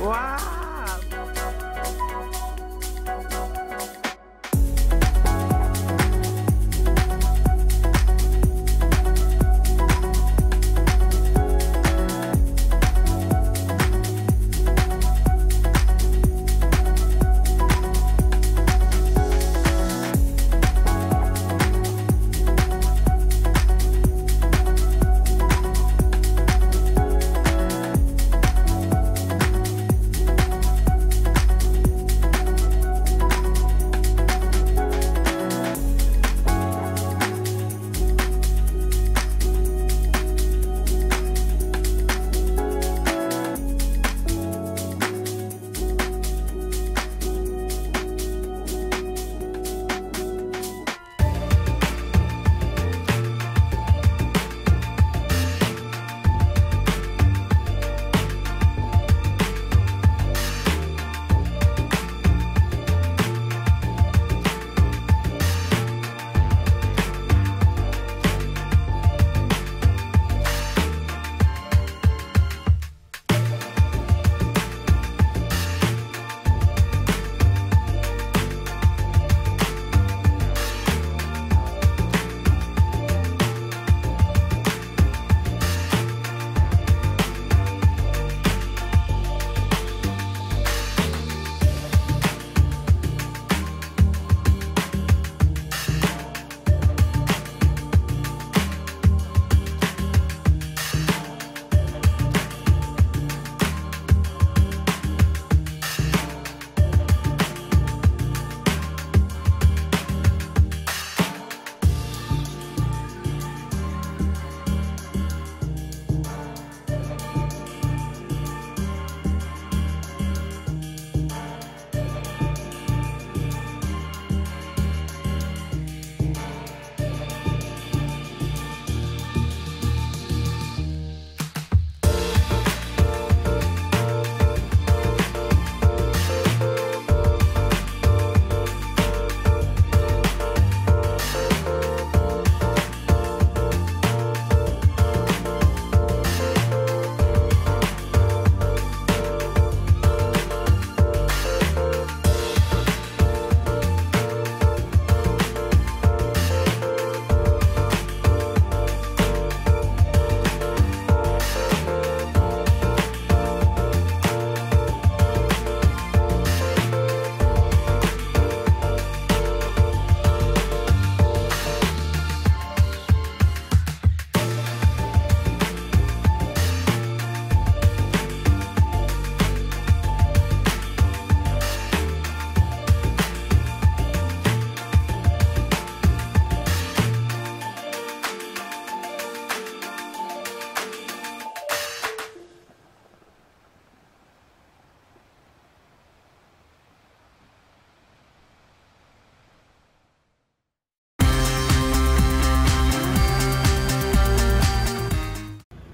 Wow!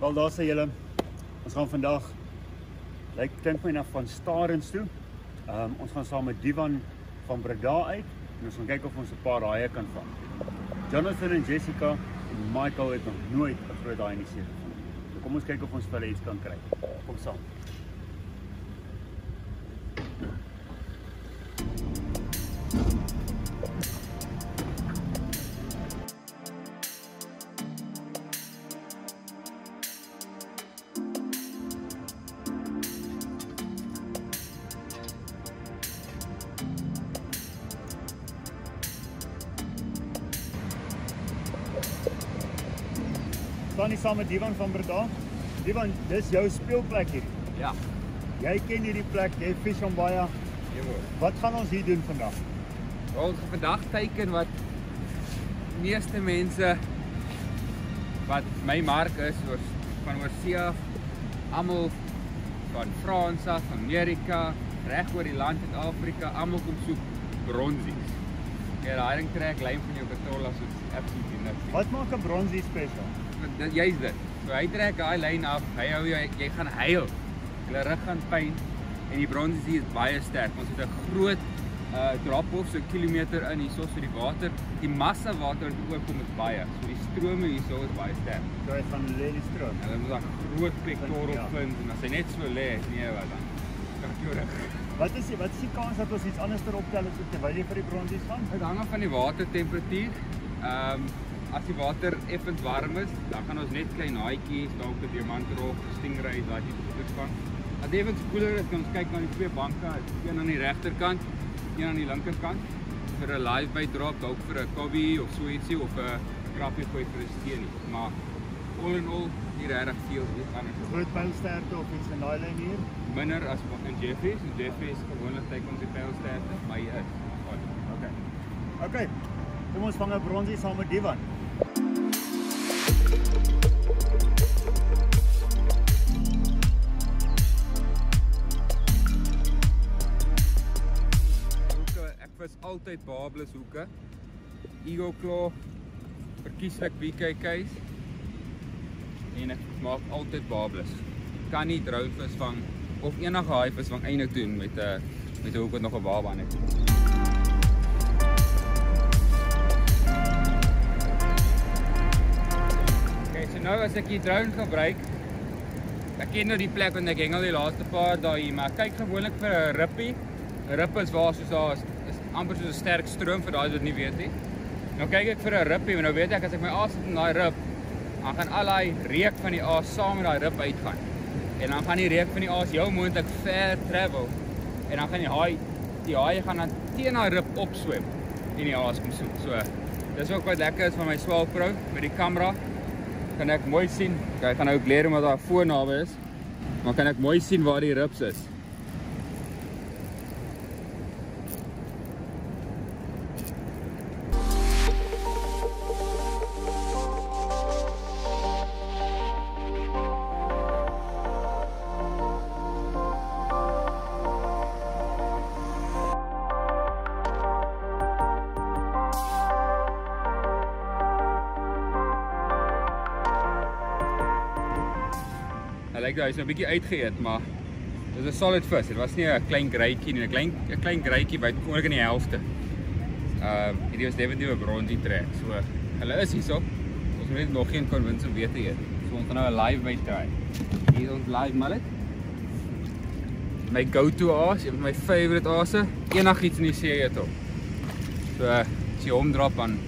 Wel, daar sê julle, ons gaan vandag, lyk klink my na van Starens toe. Ons gaan saam met Divan van Breda uit en ons gaan kyk of ons 'n paar haie kan vang. Jonathan en Jessica en Michael het nog nooit 'n groot haai in die see gevang. So kom ons kyk of ons vir hulle iets kan kry. Kom saam. Staan nie saam met Divan van Breda. Divan, dis jou speelplek hier. Ja. Jy ken hierdie plek, jy vis hom baie. Wat gaan ons hier doen vandag? Ons gaan vandag teiken wat meeste mense wat my mark is van oorsee af, almal van Frans af, Amerika, reg oor die land in Afrika, almal kom soek bronsies. Ja, daai ding trek lyn van jou katol as ons absoluut niks. Wat maak 'n bronsie spesiaal? Jy's dit. So hy trek daai lyn af, hy hou jy gaan huil. Jou rug gaan pyn en die bronsies hier is baie sterk. Ons het 'n groot drop-off so 'n kilometer in hierso so die water. Die massa water wat oorkom is baie. So die strome hierso is baie sterk. So hy gaan lê die stroom. Hulle moet 'n groot pectoral fins en as hy net so lê, nee wat dan. Wat is die kans dat ons iets anders erop tel as terwyl jy vir die bronsies gaan? Dit hang af van die watertemperatuur. As die water effens warm is, dan gaan ons net klein haaietjies, dalk 'n diamantrog, stingray, daai tipe goeders vang. As dit effens koeler is, kan ons kyk na die twee banke, een aan die regterkant, een aan die linkerkant, vir 'n live bait drop, dalk vir 'n cobby of so ietsie of 'n krappie gooi vir 'n steenie. Maar all in all, nie regtig veel anders. Groot pylsterte of iets in daai lyn hier? Minder as in Jeffries. In Jeffries gewoonlik teken ons die pylsterte, maar hier is. Okay. Kom ons vang 'n bronsie saam met Divan. Ek vis altyd Babelus hoeke. Eagle Claw, verkieslik BKK's. En ek maak altyd Babelus. Kan nie drougvis vang of enige haaivis vang eintlik doen met 'n hoek wat nog 'n baba aan het. Okay, so nou as ek die drone gebruik, ek ken nou die plek want ek hengel die laaste paar dae hier, maar kyk gewoonlik vir 'n rippie. 'n Rip is waar soos daar is amper soos 'n sterk stroom vir daai wat nie weet nie. Nou kyk ek vir 'n rippie, want nou weet ek as ek my aas sit in daai rip, dan gaan al daai reuk van die aas saam met daai rip uitgaan. En dan gaan die reuk van die aas heel moontlik ver travel. En dan gaan die haai gaan dan teen daai rip opswem en die aas kom soet. So dis ook wat lekker is van my Swell Pro met die kamera. Kan ek mooi sien. Ek gaan nou glare omdat daar 'n foon naby is. Maar kan ek mooi sien waar die rips is. Hy is nou 'n bietjie uitgeëet, maar dit is 'n solid vis. Dit was nie 'n klein greitjie nie, 'n klein greitjie byt gewoonlik in die helfte. Hierdie was definitief 'n bronsie trek. So hulle is hierso. Ons moet net nog geen convincing weet te eet. So ons gaan nou 'n live bait try. Hier is ons live mullet. My go-to aas, een van my favorite aase. Enigiets in die see eet hom. So as jy hom drop aan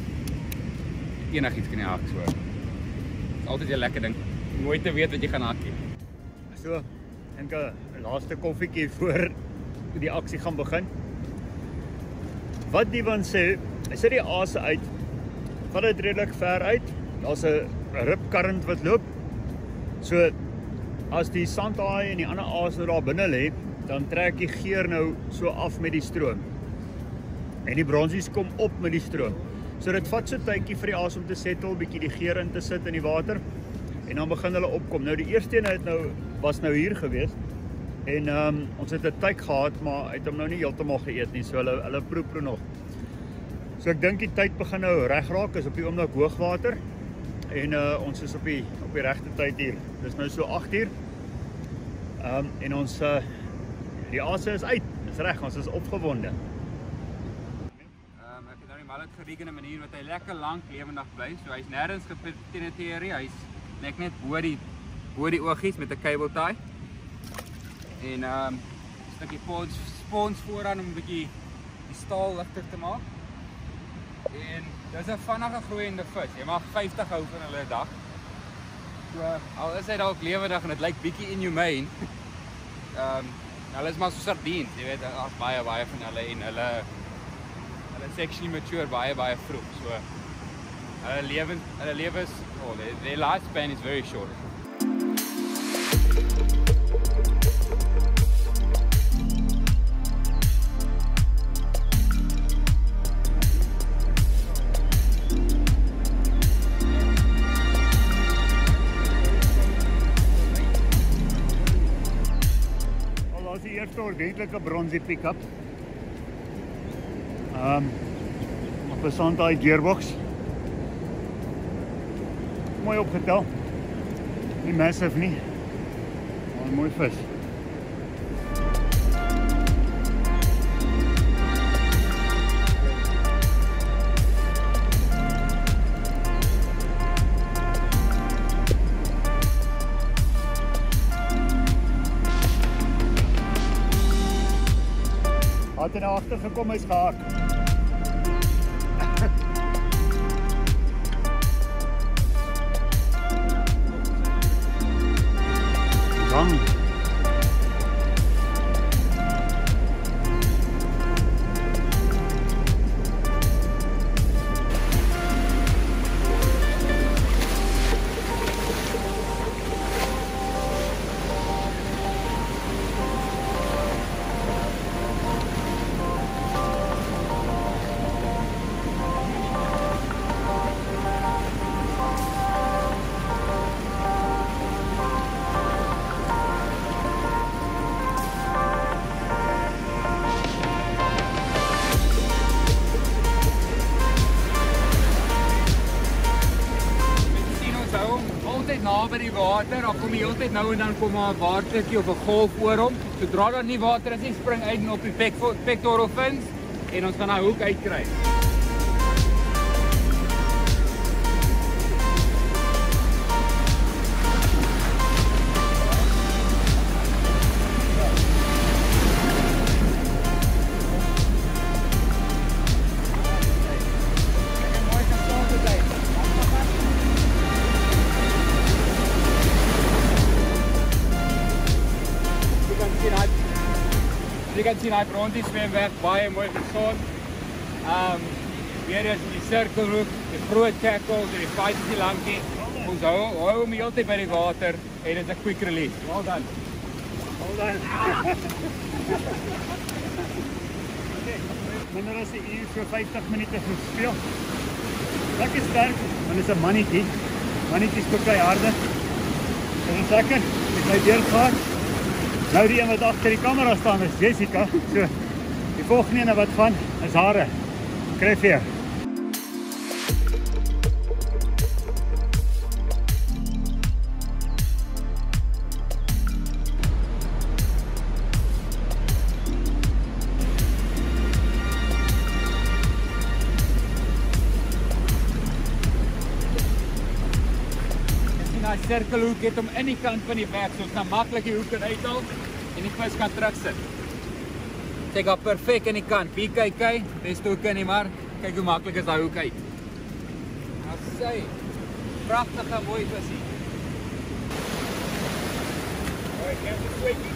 enigiets kan jy hak so. Dis altyd 'n lekker ding. Nooit te weet wat jy gaan hak nie. So, dink 'n laaste koffietjie voor die aksie gaan begin. Wat Divan sê, hy sit die aase uit, vat dit redelik ver uit. Daar's 'n rip current wat loop. So as die sandhaai en die ander aas nou daar binne lê, dan trek die geur nou so af met die stroom. En die bronsies kom op met die stroom. So dit vat so 'n tydjie vir die aas om te settle, bietjie die geur in te sit in die water. En dan begin hulle opkom. Nou die eerste een was nou hier gewees. En ons het 'n tyd gehad, maar hy het hom nou nie heeltemal geëet nie. So hulle proe nog. So ek dink die tyd begin nou reg raak, is op die oomblik hoogwater. En ons is op die regte tyd hier. Dis nou so 8uur. En ons die aase is uit. Dis reg, ons is opgewonde. Ek het nou die mullet gerig in 'n manier wat hy lekker lank lewendig bly. So hy's nêrens gepenetreer nie. Hy's net bo die oogies met 'n cable tie. En 'n stukkie spons vooraan om 'n bietjie die staal ligter te maak. En dis 'n vinnige groeiende vis. Jy mag 50 hou van hulle 'n dag. So al is hy dalk lewendig en dit lyk bietjie inhumane. Hulle is maar so sardiens, jy weet, daar's baie van hulle en hulle sexually mature baie vroeg. So hulle lewens, their lifespan is very short. Al was die eerste ordentlike bronsie pick-up. Op 'n sandhaai gearbox. Mooi opgetel. Nie massive nie. Maar 'n mooi vis. Wat er nou agter gekom is gehak. Gang. Na by die water, dan kom jy altyd nou en dan kom maar 'n watertjie of 'n golf oor hom. Sodra daar nie water is nie, spring uit op die pectoral fins en ons gaan daai hoek uitkry. Jy kan sien hy bronties swemweg baie mooi gesond. Weer is die sirkelhoek, die groot tackle, die feitjie lankie. Ons hou hom heeltyd by die water en dit is 'n quick release. Well done. Well done. Minder as 'n uur so 50 minute gespeel. Lekker sterk, want dit is 'n mannetjie. Mannetjies koppie harde. Dit is lekker. Ek bly deurgaan. Nou die een wat agter die kamera staan is Jessica. So die volgende ene wat gaan is hare. Kry vir jou. Die sirkelhoek het hom in die kant van die weg, so ons kan maklik die hoek kan uithaal en die vis kan terugsit. Dit gaan perfek in die kant. Wie kyk, beste hoeke nie, maar kyk hoe maklik is daai hoek uit. Nou sê, pragtige mooi visie. Hoi, kyk die sweetie.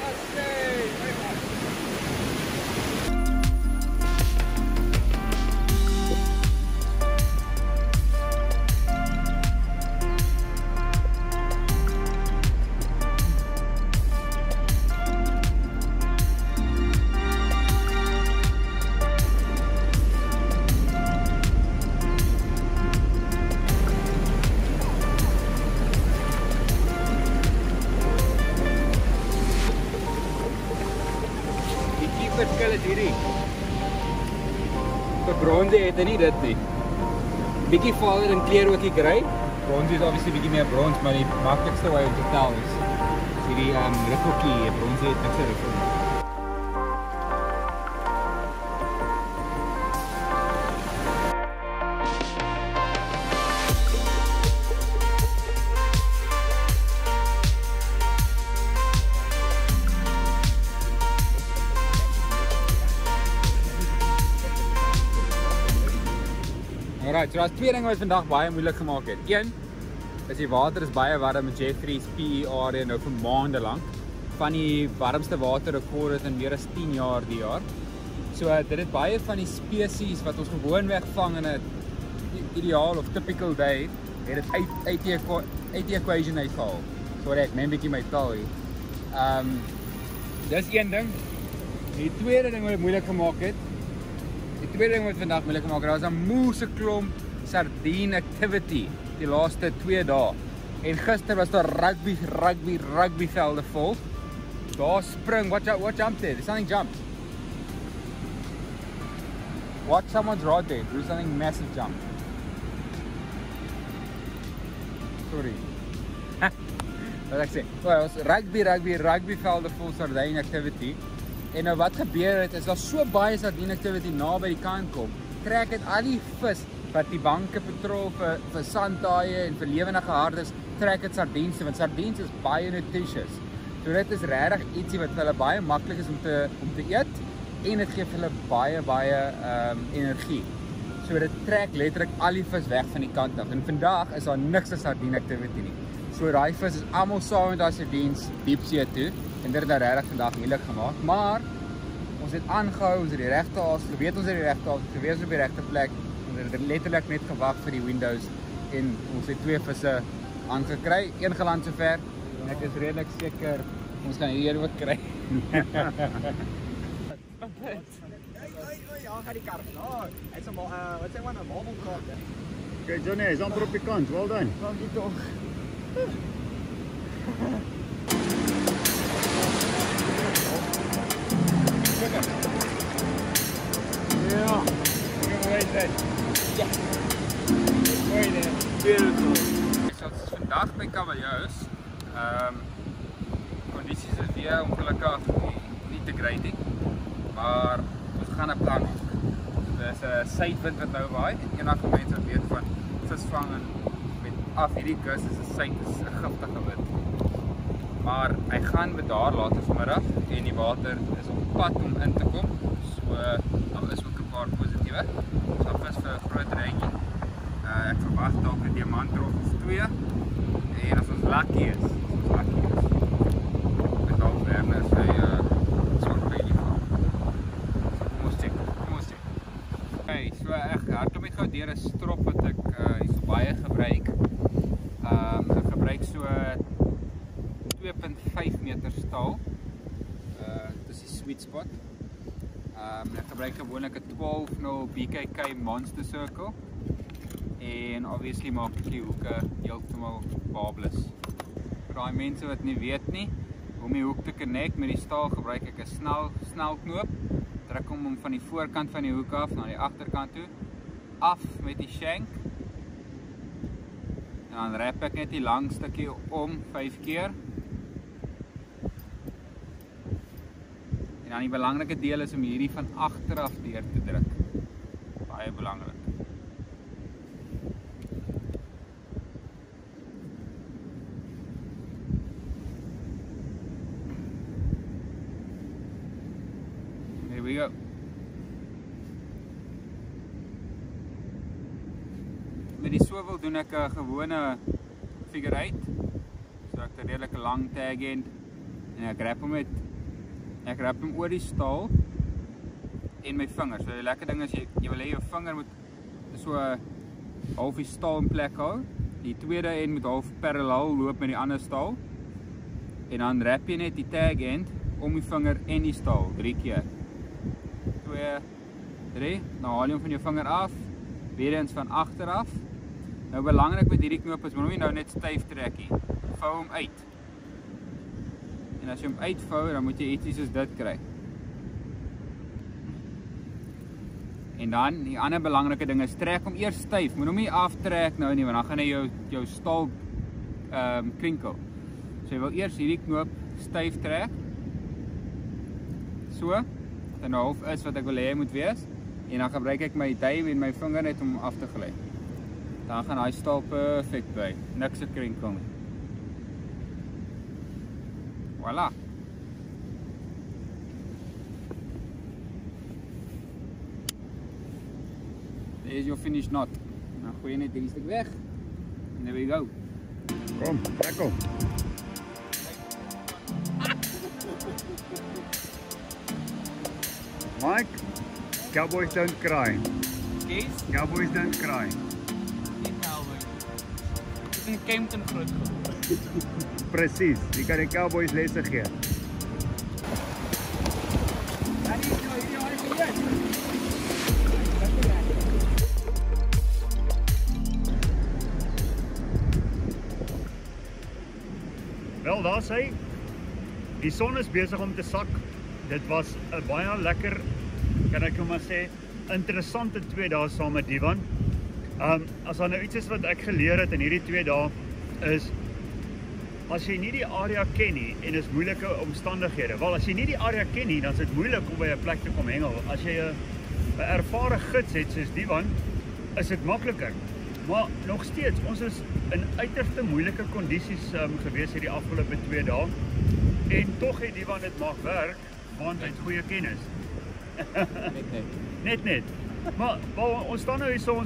Nou sê, verskil is hierdie. Vir bronsie het hy nie dit nie. Bietjie valler in kleur ook die grey. Bronsie is obviously bietjie meer brons, maar die maklikste way om te tel is hierdie rukkeltjie. Bronsie het niks rukkel. Alright, so daar's twee dinge wat vandag baie moeilik gemaak het. Een is die water is baie warm met Jeffreys PE area nou vir maande lank. Van die warmste waterrekord het in meer as 10 jaar die jaar. So dit het baie van die spesies wat ons gewoonweg vang in 'n ideaal of typical day, het dit uit die equation uitgehaal. Sorry, ek neem bietjie my taal hier. Dis een ding. Die tweede ding wat dit moeilik gemaak het, die tweede ding wat vandag moeilik gemaak het, was 'n moeëse klomp sardine activity die laaste 2 dae. En gister was daar rugby velde vol. Daar spring, what jumped there? There's something jumped. What someone's right there. There's something massive jumped. Sorry. Wat ek sê. Well, was rugby velde vol sardine activity. En nou wat gebeur het is daar so baie sardine activity naby die kant kom. Trek dit al die vis wat die banke patrol vir sandtaaie en vir lewendige hardes, trek dit sardiens, want sardiens is baie nutritious. So dit is regtig ietsie wat vir hulle baie maklik is om te eet en dit gee vir hulle baie energie. So dit trek letterlik al die vis weg van die kant af. En vandag is daar niks as sardine activity nie. So daai vis is almal saam met daai sardines diepsee toe en dit het nou regtig vandag heerlik gemaak. Maar ons het aangehou, ons het die regte haas, weet ons het die regte haas, gewees op die regte plek. Ons het letterlik net gewag vir die windows en ons het 2 visse aangekry, 1 geland sover en ek is redelik seker ons gaan hier ook kry. Ja, gaan die kar. Nou, hy's 'n wat sê man 'n marble kaart. Okay, Johnny, hy's amper op die kant. Well done. Dankie tog. Ja. Mooi dit. Ja. Mooi dit. Beautiful. Ons is vandag by Kabeljous. Kondisies is weer ongelukkig nie te great nie. Maar ons gaan 'n plan maak. Dis 'n suidwind wat nou waai en enige mense wat weet van visvang en met af hierdie kus is 'n giftige wind. Maar hy gaan bedaar later vanmiddag en die water is op pad om in te kom. So daar is ook 'n paar positiewe. Ons gaan vis vir 'n groot reentjie. Ek verwag dalk 'n diamantrol of 2 en as ons lucky is, met dalk Werner sy swart baby van. Kom ons check. Okay, so ek hardloop net gou deur 'n strop wat ek so baie gebruik. Ek gebruik so 2.5 meter staal. Dit is die sweet spot. Ek gebruik gewoonlik 'n 12-0 BKK Monster Circle. En obviously maak ek die hoeke heeltemal babeless. Vir daai mense wat nie weet nie, hoe om die hoek te connect met die staal gebruik ek 'n snel knoop. Druk hom van die voorkant van die hoek af na die agterkant toe. Af met die shank. En dan wrap ek net die lang stukkie om 5 keer. En dan die belangrike deel is om hierdie van agteraf deur te druk. Baie belangrik. Here we go. Met die swivel doen ek 'n gewone figure 8. So ek het 'n redelike lang tag end en ek wrap hom oor die staal en my vingers. So die lekker ding is jy wil hê jou vinger moet so half die staal in plek hou. Die tweede end moet half parallel loop met die ander staal. En dan wrap jy net die tag end om die vinger en die staal 3 keer. 2, 3, nou haal jy hom van jou vinger af, weer eens van agteraf. Nou belangrik met hierdie knoop is, moet jy nou net styf trek nie. Vou hom uit. En as jy hom uitvou, dan moet jy ietsie soos dit kry. En dan, die ander belangrike ding is, trek hom eers styf. Moet hom nie aftrek nou nie, want dan gaan hy jou staal krinkel. So jy wil eers hierdie knoop styf trek. So, en nou half is wat ek wil hê moet wees. En dan gebruik ek my duim en my vinger net om af te gly. Dan gaan hy staal perfect by. Niks se krinkel nie. Voilà. There's your finished knot. Nou gooi jy net hierdie stuk weg. And there we go. Kom, trek hom. Mike, cowboys don't cry. Kees, Cowboys don't cry. nie cowboy. Ek is in Kempton groot geword. Presies, jy kan die cowboys lesse gee. Wel, daar sê, die son is besig om te sak. Dit was 'n baie lekker, kan ek maar sê, interessante 2 dae saam met Divan. As daar nou iets is wat ek geleer het in hierdie 2 dae is, as jy nie die area ken nie en is moeilike omstandighede. Wel, as jy nie die area ken nie, dan is dit moeilik om by 'n plek te kom hengel. As jy 'n ervare gids het soos Divan, is dit makliker. Maar nog steeds, ons is in uiterste moeilike kondisies gewees hierdie afgelope 2 dae. En tog het Divan dit mag werk, want hy het goeie kennis. Net. Maar ons staan nou hier so,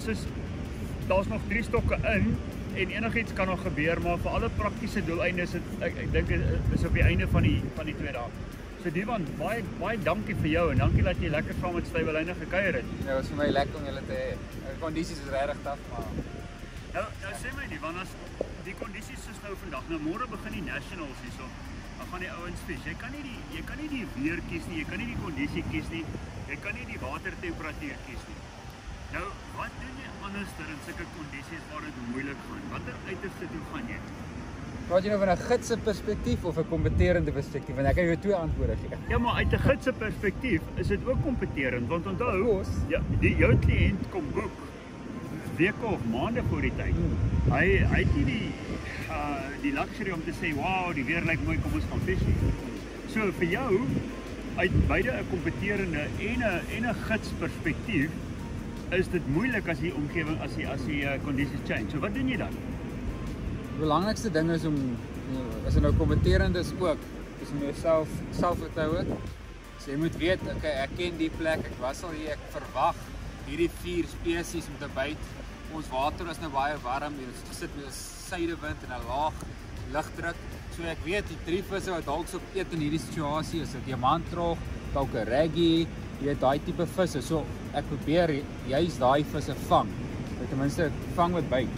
daar's nog 3 stokke in, en enigiets kan nog gebeur, maar vir alle praktiese doeleindes, ek dink is op die einde van die 2 dae. So Divan, baie dankie vir jou, en dankie dat jy lekker saam met Stuyvelyne gekuier het. Ja, het was vir my lekker om julle te hê. Die kondisies is regtig taaf, maar Nou sê my Divan, as die kondisies is nou vandag, nou môre begin die Nationals hierso, dan gaan die ouens fish. Jy kan nie die weer kies nie, jy kan nie die kondisie kies nie, jy kan nie die watertemperatuur kies nie. Nou, wat doen jy anderster in sulke kondisies waar dit moeilik gaan? Watter uiterste toe gaan jy? praat jy nou van 'n gidse perspektief of 'n kompeterende perspektief? Want ek kan jou 2 antwoorde gee. Ja, maar uit 'n gidse perspektief is dit ook kompeterend, want onthou, ja, jou kliënt kom boek weke of maande voor die tyd. Hy het nie die luxury om te sê, wow, die weer lyk mooi, kom ons gaan fish nie. So vir jou, uit beide 'n kompeterende en 'n gids perspektief, is dit moeilik as die omgewing, as die kondisies change. So wat doen jy dan? Die belangrikste ding is om, as jy nou kompeterend is ook, is om jouself selfvertroue. So jy moet weet, okay, ek ken die plek, ek was al hier, ek verwag hierdie 4 spesies om te byt. Ons water is nou baie warm, hier is gesit met 'n suidewind en 'n laag lugdruk. So ek weet die 3 visse wat dalk sou eet in hierdie situasie is 'n diamantrog, dalk 'n reggie, jy weet daai tipe visse. So ek probeer juist daai visse vang. Ten minste vang met byt.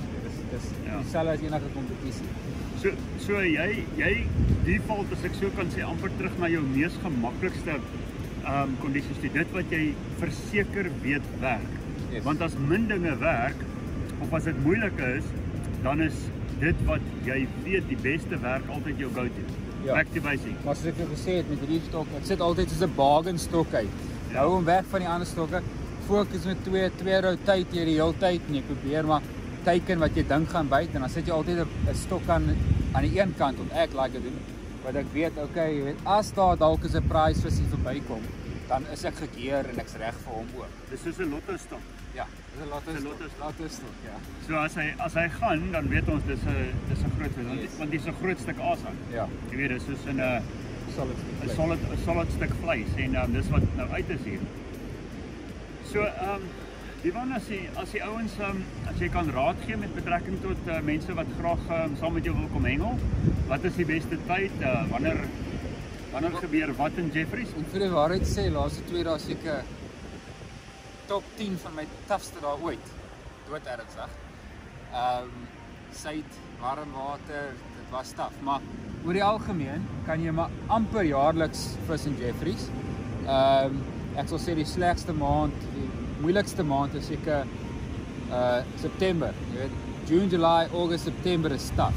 Dis dieselfde as enige kompetisie. So jy default, as ek so kan sê, amper terug na jou mees gemaklikste kondisies toe. Dit wat jy verseker weet werk. Yes. Want as min dinge werk, of as dit moeilik is, dan is dit wat jy weet die beste werk altyd jou go-to. Ja. Back to basic. Maar soos ek jou gesê het met hierdie stok, ek sit altyd soos 'n bargain stok uit. Ja. Hou hom weg van die ander stokke. Fokus met twee rotate hier die hele tyd en jy probeer maar teiken wat jy dink gaan byt en dan sit jy altyd 'n stok aan die een kant wat ek like doen. Wat ek weet, okay, jy weet, as daar dalk is 'n prize visie verbykom, dan is ek gekeer en ek's reg vir hom ook. Dis soos 'n lotto stok. Ja, dis 'n lotto stok, ja. So as hy gaan, dan weet ons dis 'n groot vis, Yes. want dis 'n groot stuk asem. Ja, Jy weet, dis soos 'n solid. solid stuk vleis en dis wat nou uit is hier. So Divan, as die ouens as jy kan raad gee met betrekking tot mense wat graag saam met jou wil kom hengel, wat is die beste tyd? Wanneer gebeur wat in Jeffreys? En vir die waarheid sê, laaste 2 dae seker top 10 van my toughste dae ooit. Dood ernstig. Suid, warm water, dit was taaf, maar oor die algemeen kan jy maar amper jaarliks vis in Jeffreys. Ek sal sê die slegste maand, die moeilikste maand is seker September. Jy weet, June, July, August, September is taaf.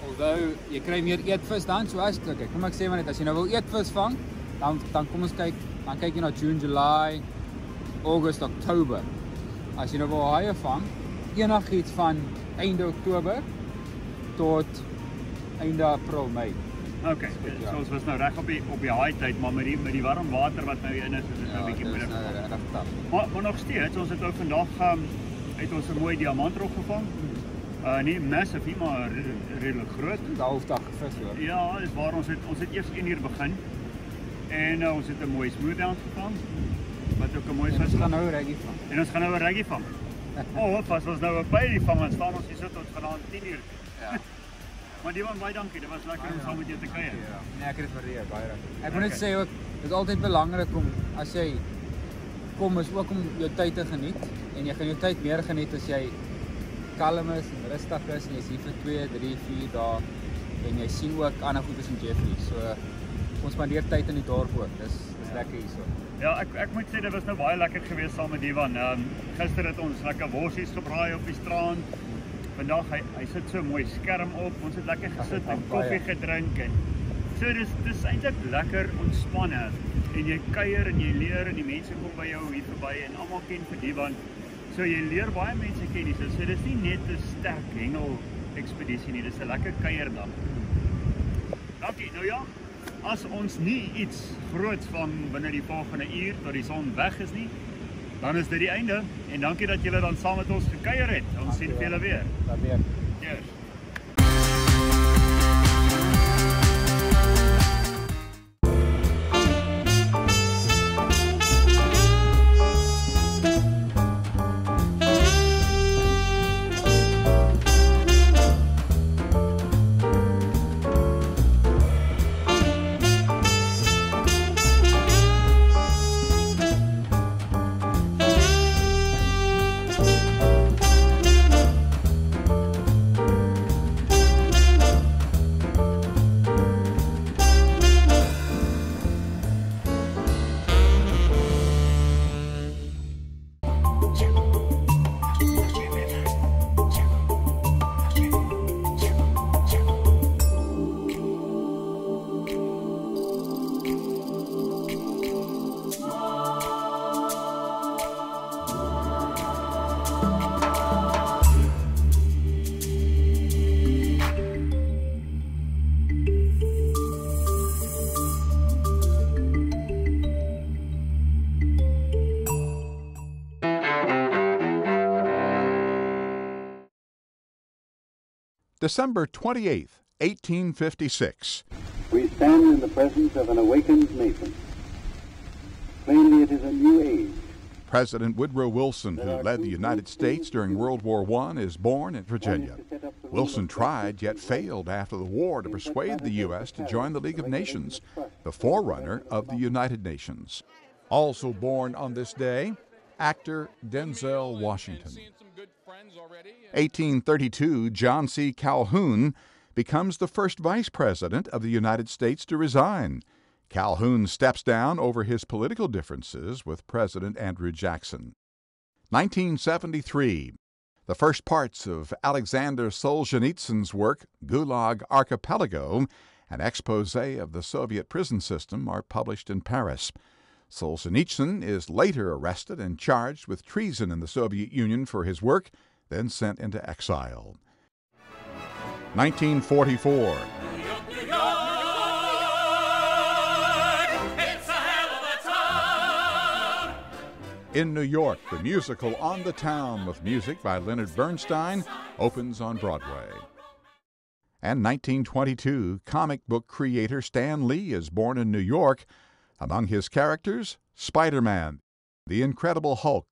Although jy kry meer eetvis dan, so as okay, kom ek sê maar net, as jy nou wil eetvis vang, dan kom ons kyk, dan kyk jy na June, July, August, Oktober. As jy nou wil haie vang, enigiets van einde Oktober tot einde April, Mei. Okay, so ons was nou reg op die high tyd, maar met die warm water wat nou in is dit nou 'n bietjie moeilik. Maar nog steeds, ons het nou vandag het ons 'n mooi diamantrog gevang. Nie massive nie, maar redelik groot. Die halfdag gevis hoor. Ja, dis waar ons het eers 1 uur begin. En ons het 'n mooi smoothhound gevang. Wat ook 'n mooi vis Ons gaan nou reggie vang. En ons gaan nou 'n reggie vang. As ons nou 'n pylie vang, dan staan ons hier so tot vanaand 10 uur. Ja. Maar Divan, baie dankie. Dit was lekker om saam met jou te kuier. Ja. Nee, ek het dit waardeer baie. Ek moet net sê ook, dit is altyd belangrik om as jy kom is ook om jou tyd te geniet en jy gaan jou tyd meer geniet as jy kalm is en rustig is en jy's hier vir 2, 3, 4 dae en jy sien ook ander goedes in Jeffreys. So ons spandeer tyd in die dorp ook. Dis lekker hierso. Ja, ek moet sê dit was nou baie lekker geweest saam met Divan. Gister het ons lekker worsies gebraai op die strand. Vandag hy sit so mooi skerm op. Ons het lekker gesit en koffie gedrink en so dis eintlik lekker ontspanne. En jy kuier en jy leer en die mense kom by jou hier verby en almal ken vir Divan. So jy leer baie mense ken hier. So dis nie net 'n sterk hengel ekspedisie nie, dis 'n lekker kuierdag. Dankie. Nou ja, as ons nie iets groots vang binne die volgende uur tot die son weg is nie, dan is dit die einde. En dankie dat julle dan saam met ons gekuier het. Ons sien julle weer. Cheers. December 28, 1856. We stand in the presence of an awakened nation. Plainly, it is a new age. President Woodrow Wilson, who led the United States during World War I, is born in Virginia. Wilson tried, yet failed after the war to persuade the U.S. to join the League of Nations, the forerunner of the United Nations. Also born on this day, actor Denzel Washington. 1832, John C. Calhoun becomes the first vice president of the United States to resign. Calhoun steps down over his political differences with President Andrew Jackson. 1973, the first parts of Alexander Solzhenitsyn's work, Gulag Archipelago, an expose of the Soviet prison system, are published in Paris. Solzhenitsyn is later arrested and charged with treason in the Soviet Union for his work, then sent into exile. 1944. In New York, the musical On the Town, with music by Leonard Bernstein, opens on Broadway. And 1922, comic book creator Stan Lee is born in New York. Among his characters, Spider-Man, the Incredible Hulk,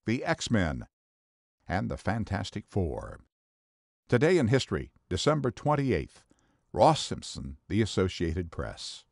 the X-Men, and the Fantastic Four. Today in History, December 28th, Ross Simpson, The Associated Press.